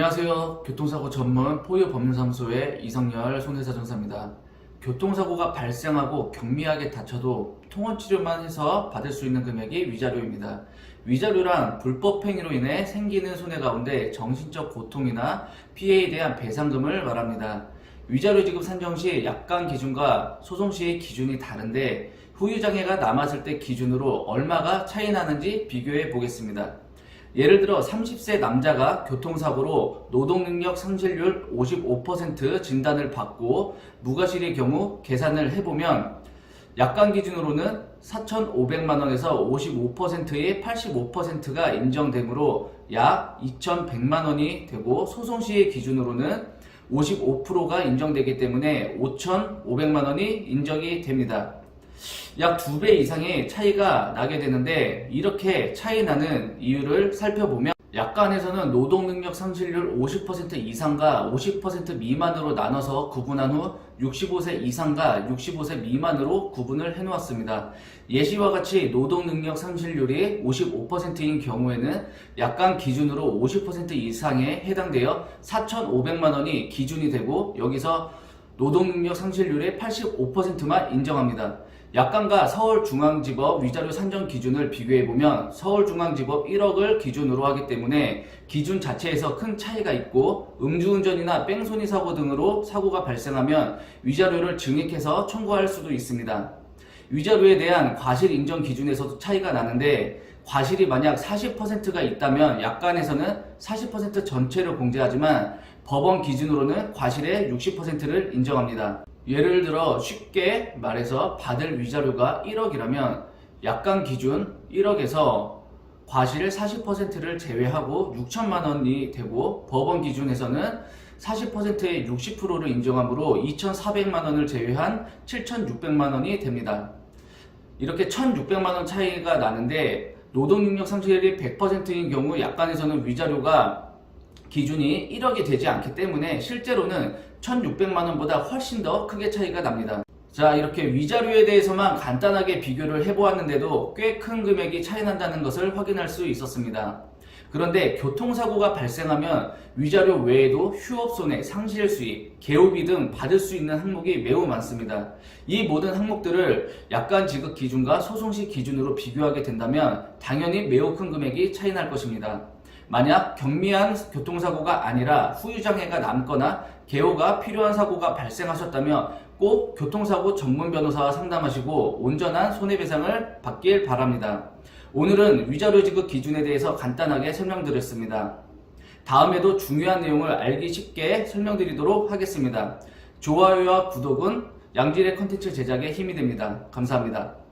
안녕하세요. 교통사고 전문 포유법률사무소의 이성열 손해사정사입니다. 교통사고가 발생하고 경미하게 다쳐도 통원치료만 해서 받을 수 있는 금액이 위자료입니다. 위자료란 불법행위로 인해 생기는 손해 가운데 정신적 고통이나 피해에 대한 배상금을 말합니다. 위자료 지급 산정 시 약관 기준과 소송 시의 기준이 다른데 후유장애가 남았을 때 기준으로 얼마가 차이 나는지 비교해 보겠습니다. 예를 들어 30세 남자가 교통사고로 노동능력 상실률 55% 진단을 받고 무과실의 경우 계산을 해보면 약관 기준으로는 4,500만원에서 55%의 85%가 인정되므로 약 2,100만원이 되고 소송시의 기준으로는 55%가 인정되기 때문에 5,500만원이 인정이 됩니다. 약 2배 이상의 차이가 나게 되는데 이렇게 차이 나는 이유를 살펴보면 약관에서는 노동능력 상실률 50% 이상과 50% 미만으로 나눠서 구분한 후 65세 이상과 65세 미만으로 구분을 해놓았습니다. 예시와 같이 노동능력 상실률이 55%인 경우에는 약관 기준으로 50% 이상에 해당되어 4,500만원이 기준이 되고 여기서 노동능력 상실률의 85%만 인정합니다. 약관과 서울중앙지법 위자료 산정 기준을 비교해보면 서울중앙지법 1억을 기준으로 하기 때문에 기준 자체에서 큰 차이가 있고 음주운전이나 뺑소니 사고 등으로 사고가 발생하면 위자료를 증액해서 청구할 수도 있습니다. 위자료에 대한 과실 인정 기준에서도 차이가 나는데 과실이 만약 40%가 있다면 약관에서는 40% 전체를 공제하지만 법원 기준으로는 과실의 60%를 인정합니다. 예를 들어 쉽게 말해서 받을 위자료가 1억이라면 약관 기준 1억에서 과실 40%를 제외하고 6천만원이 되고 법원 기준에서는 40%의 60%를 인정하므로 2,400만원을 제외한 7,600만원이 됩니다. 이렇게 1,600만원 차이가 나는데 노동능력 상실률이 100%인 경우 약관에서는 위자료가 기준이 1억이 되지 않기 때문에 실제로는 1,600만원보다 훨씬 더 크게 차이가 납니다. 자, 이렇게 위자료에 대해서만 간단하게 비교를 해보았는데도 꽤 큰 금액이 차이 난다는 것을 확인할 수 있었습니다. 그런데 교통사고가 발생하면 위자료 외에도 휴업손해, 상실수입, 개호비 등 받을 수 있는 항목이 매우 많습니다. 이 모든 항목들을 약관 지급 기준과 소송시 기준으로 비교하게 된다면 당연히 매우 큰 금액이 차이 날 것입니다. 만약 경미한 교통사고가 아니라 후유장애가 남거나 개호가 필요한 사고가 발생하셨다면 꼭 교통사고 전문 변호사와 상담하시고 온전한 손해배상을 받길 바랍니다. 오늘은 위자료 지급 기준에 대해서 간단하게 설명드렸습니다. 다음에도 중요한 내용을 알기 쉽게 설명드리도록 하겠습니다. 좋아요와 구독은 양질의 컨텐츠 제작에 힘이 됩니다. 감사합니다.